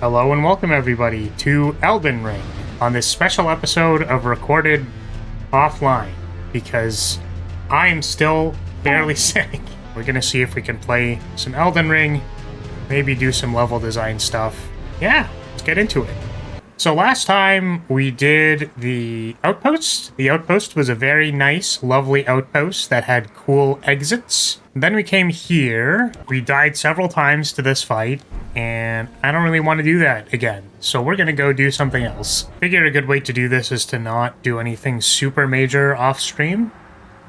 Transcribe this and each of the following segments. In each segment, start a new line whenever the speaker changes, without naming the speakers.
Hello and welcome everybody to Elden Ring on this special episode of Recorded Offline because I'm still barely sick. We're gonna see if we can play some Elden Ring, maybe do some level design stuff. Yeah, let's get into it. So last time we did the outpost. The outpost was a very nice, lovely outpost that had cool exits. Then we came here. We died several times to this fight, and I don't really want to do that again. So we're gonna go do something else. Figure a good way to do this is to not do anything super major off stream,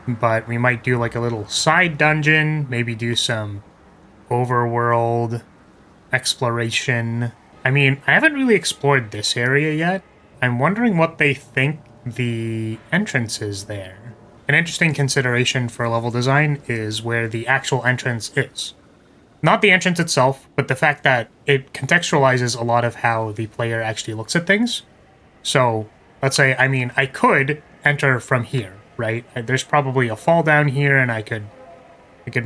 but we might do like a little side dungeon, maybe do some overworld exploration. I mean, I haven't really explored this area yet. I'm wondering what they think the entrance is there. An interesting consideration for level design is where the actual entrance is. Not the entrance itself, but the fact that it contextualizes a lot of how the player actually looks at things. So, let's say, I could enter from here, right? There's probably a fall down here, and I could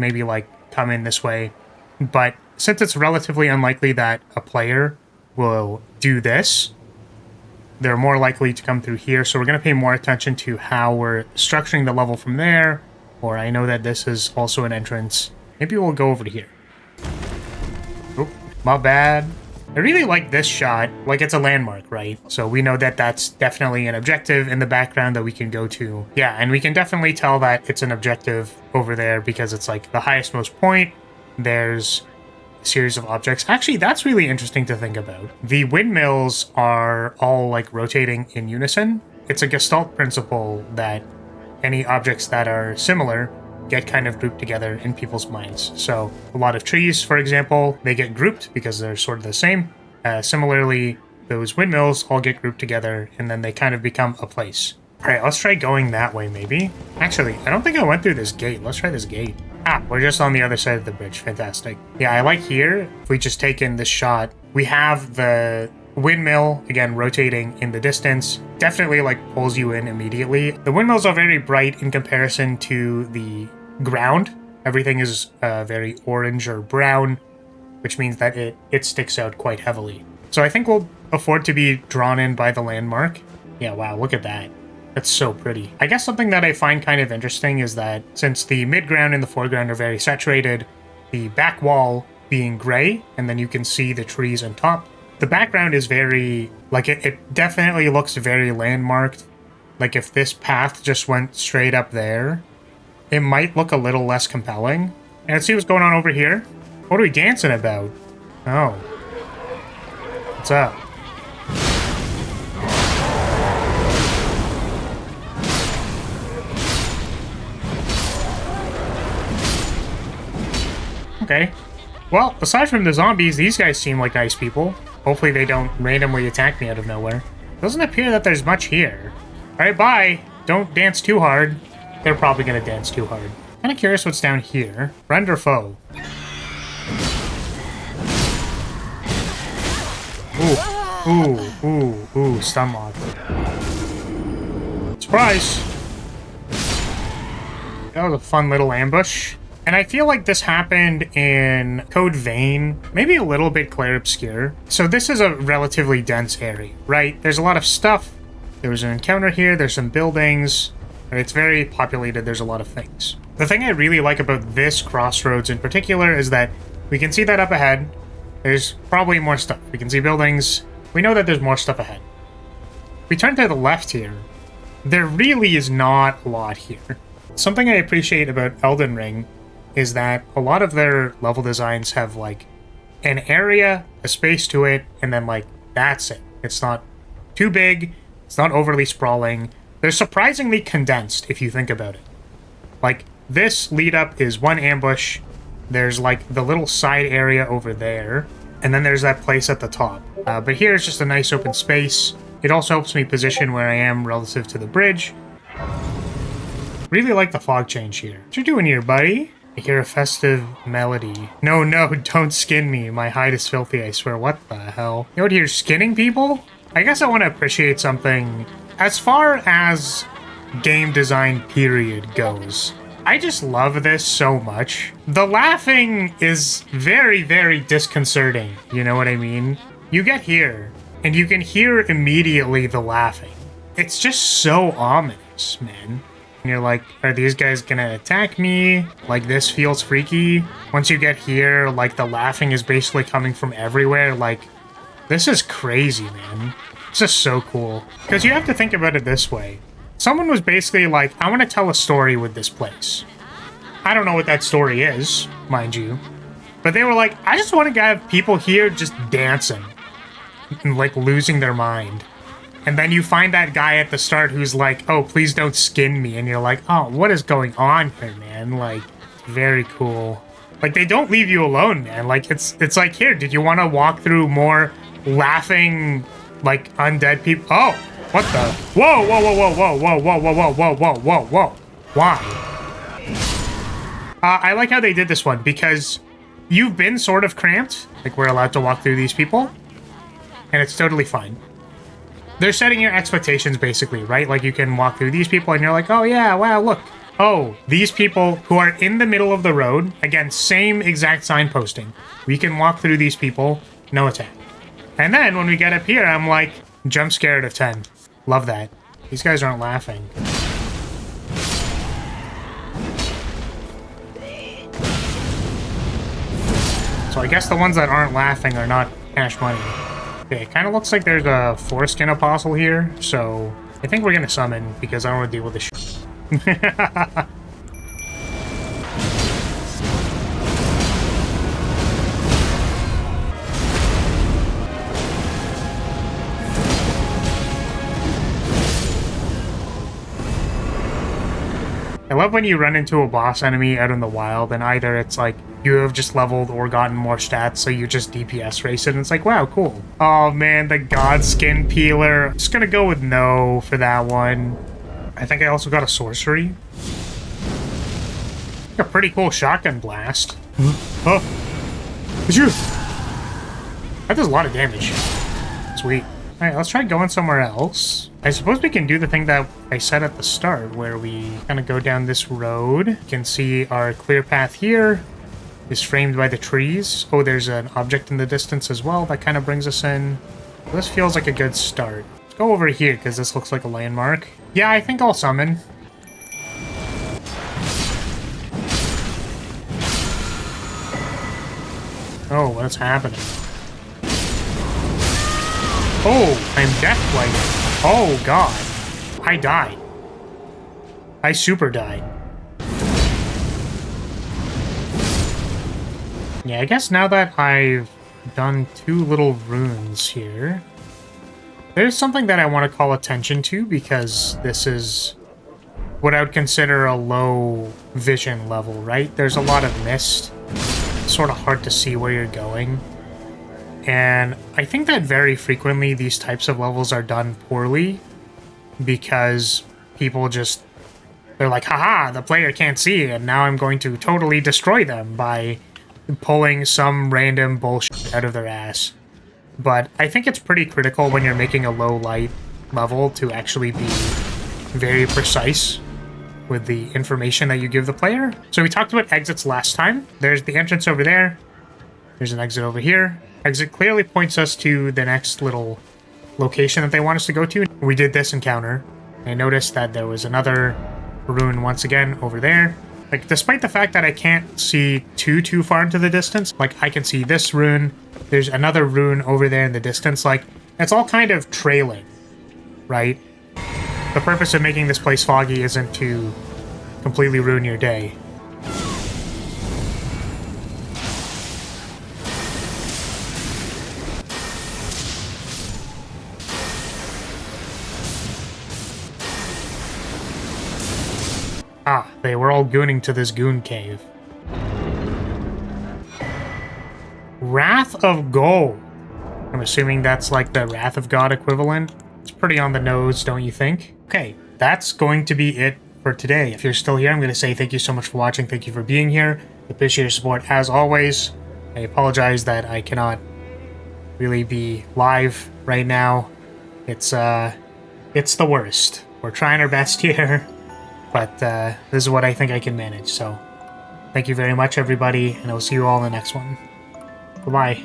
maybe, like, come in this way. But since it's relatively unlikely that a player will do this, they're more likely to come through here. So we're going to pay more attention to how we're structuring the level from there. Or I know that this is also an entrance. Maybe we'll go over to here. Oh, my bad. I really like this shot. Like, it's a landmark, right? So we know that that's definitely an objective in the background that we can go to. Yeah, and we can definitely tell that it's an objective over there because it's like the highest most point. There's series of objects. Actually, that's really interesting to think about. The windmills are all like rotating in unison. It's a Gestalt principle that any objects that are similar get kind of grouped together in people's minds. So a lot of trees, for example, they get grouped because they're sort of the same. Similarly, those windmills all get grouped together and then they kind of become a place. All right, let's try going that way maybe. Actually, I don't think I went through this gate. Let's try this gate. Ah, we're just on the other side of the bridge. Fantastic. Yeah, I like here, if we just take in this shot, we have the windmill, again, rotating in the distance. Definitely, like, pulls you in immediately. The windmills are very bright in comparison to the ground. Everything is very orange or brown, which means that it sticks out quite heavily. So I think we'll afford to be drawn in by the landmark. Yeah, wow, look at that. That's so pretty. I guess something that I find kind of interesting is that since the midground and the foreground are very saturated, the back wall being gray, and then you can see the trees on top, the background is very, like, it definitely looks very landmarked. Like, if this path just went straight up there, it might look a little less compelling. And let's see what's going on over here. What are we dancing about? Oh. What's up? Okay. Well, aside from the zombies, these guys seem like nice people. Hopefully they don't randomly attack me out of nowhere. Doesn't appear that there's much here. Alright, bye! Don't dance too hard. They're probably gonna dance too hard. Kinda curious what's down here. Friend or foe? Ooh, stun lock. Surprise! That was a fun little ambush. And I feel like this happened in Code Vein, maybe a little bit Clair Obscure. So this is a relatively dense area, right? There's a lot of stuff. There was an encounter here, there's some buildings. It's very populated, there's a lot of things. The thing I really like about this crossroads in particular is that we can see that up ahead. There's probably more stuff. We can see buildings. We know that there's more stuff ahead. If we turn to the left here, there really is not a lot here. Something I appreciate about Elden Ring is that a lot of their level designs have, like, an area, a space to it, and then, like, that's it. It's not too big, it's not overly sprawling. They're surprisingly condensed, if you think about it. Like, this lead-up is one ambush, there's, like, the little side area over there, and then there's that place at the top. But here's just a nice open space. It also helps me position where I am relative to the bridge. Really like the fog change here. What you doing here, buddy? I hear a festive melody. No, don't skin me. My hide is filthy, I swear. What the hell? You out here skinning people? I guess I want to appreciate something. As far as game design period goes, I just love this so much. The laughing is very, very disconcerting. You know what I mean? you get here, and you can hear immediately the laughing. It's just so ominous, man. And you're like, are these guys gonna attack me? Like, this feels freaky. Once you get here, like, the laughing is basically coming from everywhere. Like, this is crazy, man. It's just so cool. Because you have to think about it this way. Someone was basically like, I want to tell a story with this place. I don't know what that story is, mind you. But they were like, I just want to have people here just dancing. And, like, losing their mind. And then you find that guy at the start who's like, oh, please don't skin me. And you're like, oh, what is going on here, man? Like, very cool. Like, they don't leave you alone, man. Like, it's like, here, did you want to walk through more laughing, like, undead people? Oh, what the? Whoa, whoa, whoa, whoa, whoa, whoa, whoa, whoa, whoa, whoa, whoa, whoa. Why? I like how they did this one, because you've been sort of cramped. Like, we're allowed to walk through these people. And it's totally fine. They're setting your expectations, basically, right? Like, you can walk through these people, and you're like, oh, yeah, wow, look. Oh, these people who are in the middle of the road, again, same exact signposting. We can walk through these people, no attack. And then, when we get up here, I'm like, jump scared of 10. Love that. These guys aren't laughing. So I guess the ones that aren't laughing are not cash money. Okay, it kind of looks like there's a foreskin apostle here, so I think we're gonna summon because I don't want to deal with this shit. I love when you run into a boss enemy out in the wild, and either it's like you have just leveled or gotten more stats, so you just DPS race it, and it's like, wow, cool. Oh man, the God Skin Peeler. I'm just gonna go with no for that one. I think I also got a sorcery. A pretty cool shotgun blast. Oh, it's you. That does a lot of damage. Sweet. Alright, let's try going somewhere else. I suppose we can do the thing that I said at the start, where we kind of go down this road. You can see our clear path here is framed by the trees. Oh, there's an object in the distance as well that kind of brings us in. This feels like a good start. Let's go over here, because this looks like a landmark. Yeah, I think I'll summon. Oh, what's happening? Oh, I'm death-blighted. Oh, God. I died. I super died. Yeah, I guess now that I've done 2 little runes here, there's something that I want to call attention to, because this is what I would consider a low vision level, right? There's a lot of mist. It's sort of hard to see where you're going. And I think that very frequently these types of levels are done poorly because people just, they're like, haha, the player can't see, and now I'm going to totally destroy them by pulling some random bullshit out of their ass. But I think it's pretty critical when you're making a low light level to actually be very precise with the information that you give the player. So we talked about exits last time. There's the entrance over there. There's an exit over here. Exit clearly points us to the next little location that they want us to go to. We did this encounter. I noticed that there was another rune once again over there. Like, despite the fact that I can't see too far into the distance, like, I can see this rune. There's another rune over there in the distance. Like, it's all kind of trailing, right? The purpose of making this place foggy isn't to completely ruin your day. Ah, they were all gooning to this goon cave. Wrath of Gold. I'm assuming that's like the Wrath of God equivalent. It's pretty on the nose, don't you think? Okay, that's going to be it for today. If you're still here, I'm going to say thank you so much for watching. Thank you for being here. Appreciate your support as always. I apologize that I cannot really be live right now. It's the worst. We're trying our best here. But this is what I think I can manage, so thank you very much, everybody, and I will see you all in the next one. Bye-bye.